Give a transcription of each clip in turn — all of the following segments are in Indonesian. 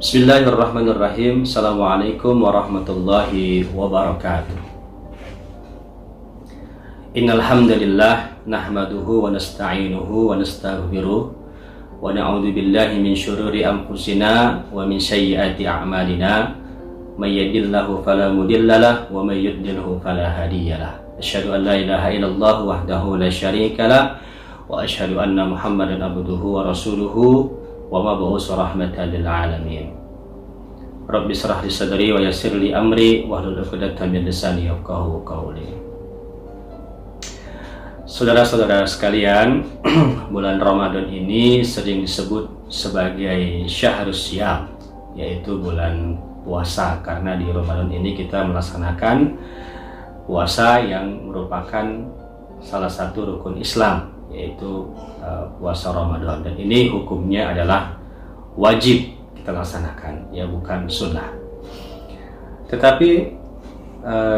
Bismillahirrahmanirrahim. Assalamualaikum warahmatullahi wabarakatuh. Innal hamdalillah nahmaduhu wa nasta'inuhu wa nastaghfiruh wa na'udzu billahi min syururi anfusina wa min sayyiati a'malina may yahdihillahu fala mudhillalah wa may yudlilhu fala hadiyalah. Asyhadu an la ilaha illallah wahdahu la syarikalah wa asyhadu anna Muhammadan abduhu wa rasuluhu wa mab'us rahmatan lil alamin. Rabbi shrah li sadri wa yassir li amri wahlul 'uqdatam min lisani yafqahu qawli. Saudara-saudara sekalian, bulan Ramadan ini sering disebut sebagai syahrus syiyam, yaitu bulan puasa, karena di Ramadan ini kita melaksanakan puasa yang merupakan salah satu rukun Islam, yaitu puasa Ramadan, dan ini hukumnya adalah wajib kita laksanakan, ya bukan sunnah. Tetapi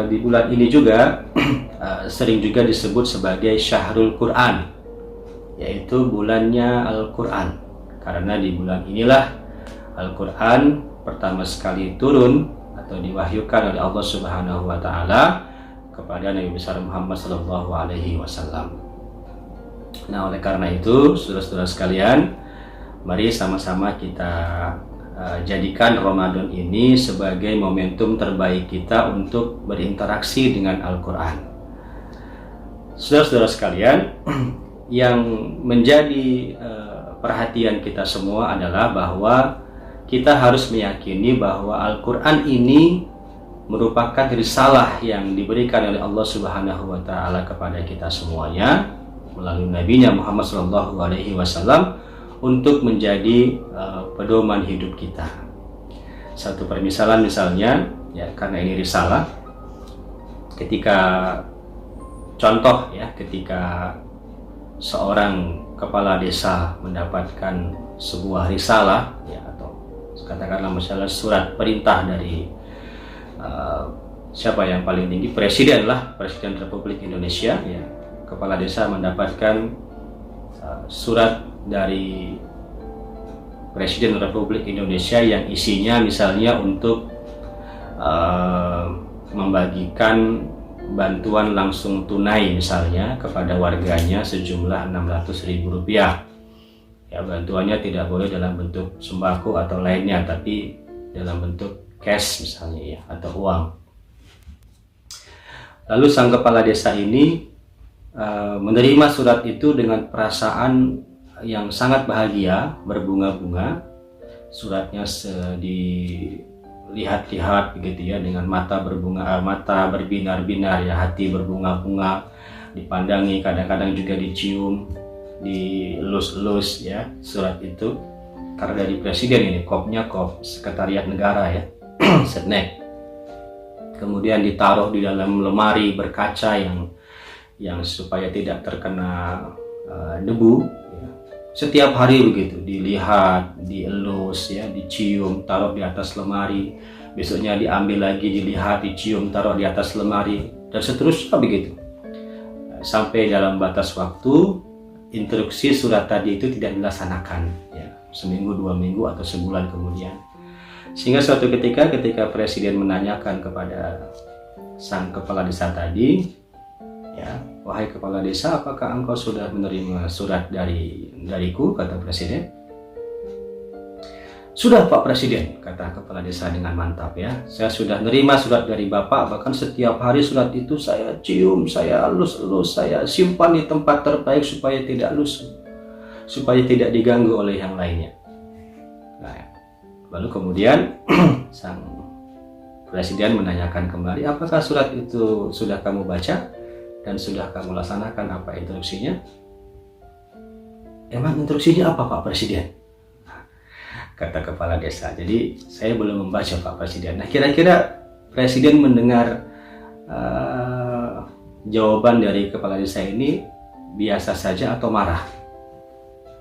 di bulan ini juga sering juga disebut sebagai syahrul Quran, yaitu bulannya Al-Quran, karena di bulan inilah Al-Quran pertama sekali turun atau diwahyukan oleh Allah Subhanahu wa Ta'ala kepada Nabi besar Muhammad sallallahu alaihi wasallam. Nah, oleh karena itu, saudara-saudara sekalian, mari sama-sama kita jadikan Ramadan ini sebagai momentum terbaik kita untuk berinteraksi dengan Al-Quran. Saudara-saudara sekalian, yang menjadi perhatian kita semua adalah bahwa kita harus meyakini bahwa Al-Quran ini merupakan risalah yang diberikan oleh Allah Subhanahu wa Ta'ala kepada kita semuanya melalui Nabi-Nya Muhammad SAW untuk menjadi pedoman hidup kita. Satu permisalan misalnya, ya, karena ini risalah, ketika contoh ya, ketika seorang kepala desa mendapatkan sebuah risalah, ya, atau katakanlah misalnya surat perintah dari siapa yang paling tinggi, Presiden Republik Indonesia, ya, kepala desa mendapatkan surat dari Presiden Republik Indonesia yang isinya misalnya untuk membagikan bantuan langsung tunai misalnya kepada warganya sejumlah Rp600.000. Ya, bantuannya tidak boleh dalam bentuk sembako atau lainnya, tapi dalam bentuk cash misalnya, ya, atau uang. Lalu sang kepala desa ini menerima surat itu dengan perasaan yang sangat bahagia, berbunga-bunga. Suratnya dilihat-lihat begitu ya, dengan mata berbunga, mata berbinar-binar, ya, hati berbunga-bunga, dipandangi, kadang-kadang juga dicium, dielus-elus, ya, surat itu. Karena dari presiden ini, kopnya kop sekretariat negara, ya, setnek. Kemudian ditaruh di dalam lemari berkaca yang supaya tidak terkena debu, ya. Setiap hari begitu, dilihat, dielus, ya, dicium, taruh di atas lemari. Besoknya diambil lagi, dilihat, dicium, taruh di atas lemari, dan seterusnya begitu. Sampai dalam batas waktu instruksi surat tadi itu tidak dilaksanakan, ya, seminggu, 2 minggu, atau sebulan kemudian. Sehingga suatu ketika presiden menanyakan kepada sang kepala desa tadi, ya, wahai kepala desa, apakah engkau sudah menerima surat dariku, kata presiden. Sudah Pak Presiden, kata kepala desa dengan mantap, ya, saya sudah menerima surat dari Bapak, bahkan setiap hari surat itu saya cium, saya elus-elus, saya simpan di tempat terbaik supaya tidak lusuh, supaya tidak diganggu oleh yang lainnya. Nah, lalu kemudian sang presiden menanyakan kembali, apakah surat itu sudah kamu baca dan sudah kamu laksanakan apa instruksinya? Emang instruksinya apa Pak Presiden? Kata kepala desa, jadi saya belum membaca Pak Presiden. Nah, kira-kira presiden mendengar jawaban dari kepala desa ini biasa saja atau marah?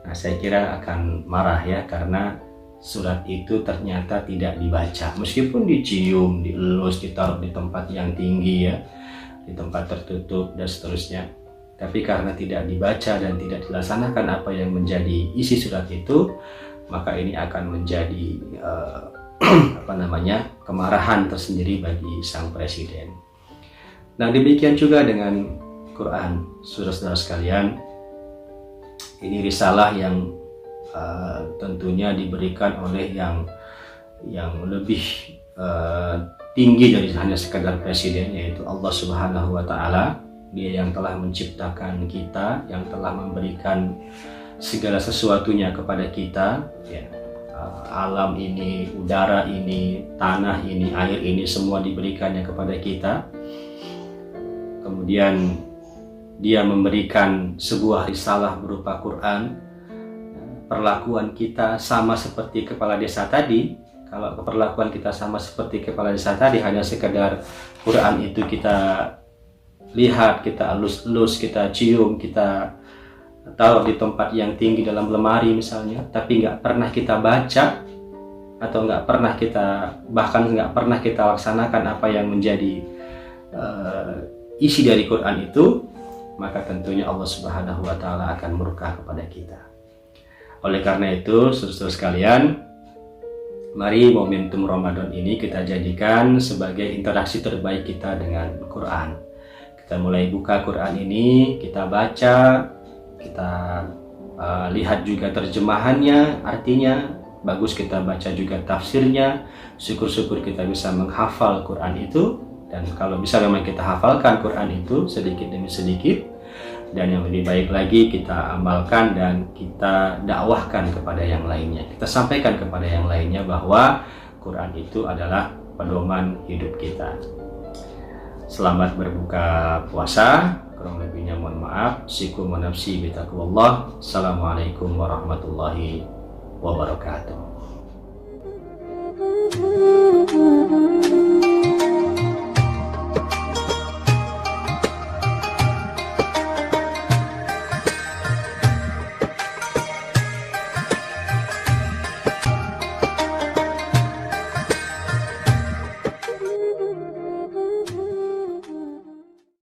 Nah, saya kira akan marah, ya, karena surat itu ternyata tidak dibaca, meskipun dicium, dielus, ditaruh di tempat yang tinggi, ya, di tempat tertutup dan seterusnya. Tapi karena tidak dibaca dan tidak dilaksanakan apa yang menjadi isi surat itu, maka ini akan menjadi kemarahan tersendiri bagi sang presiden. Nah, demikian juga dengan Quran, saudara-saudara sekalian. Ini risalah yang tentunya diberikan oleh yang lebih tinggi dari hanya sekadar presiden, yaitu Allah Subhanahu wa Ta'ala. Dia yang telah menciptakan kita, yang telah memberikan segala sesuatunya kepada kita, ya. Alam ini, udara ini, tanah ini, air ini, semua diberikannya kepada kita. Kemudian dia memberikan sebuah risalah berupa Quran. Perlakuan kita sama seperti kepala desa tadi. Kalau perlakuan kita sama seperti kepala desa tadi, hanya sekedar Quran itu kita lihat, kita elus-elus, kita cium, kita taruh di tempat yang tinggi dalam lemari misalnya, tapi nggak pernah kita baca, atau nggak pernah kita, bahkan nggak pernah kita laksanakan apa yang menjadi isi dari Quran itu, maka tentunya Allah Subhanahu wa Ta'ala akan murka kepada kita. Oleh karena itu, saudara-saudara sekalian, mari momentum Ramadan ini kita jadikan sebagai interaksi terbaik kita dengan Quran. Kita mulai buka Quran ini, kita baca, kita lihat juga terjemahannya, artinya bagus, kita baca juga tafsirnya. Syukur-syukur kita bisa menghafal Quran itu, dan kalau bisa memang kita hafalkan Quran itu sedikit demi sedikit, dan yang lebih baik lagi kita amalkan dan kita dakwahkan kepada yang lainnya. Kita sampaikan kepada yang lainnya bahwa Quran itu adalah pedoman hidup kita. Selamat berbuka puasa. Kurang lebihnya mohon maaf. Sikum wa nafsi bitaqwallah. Assalamualaikum warahmatullahi wabarakatuh.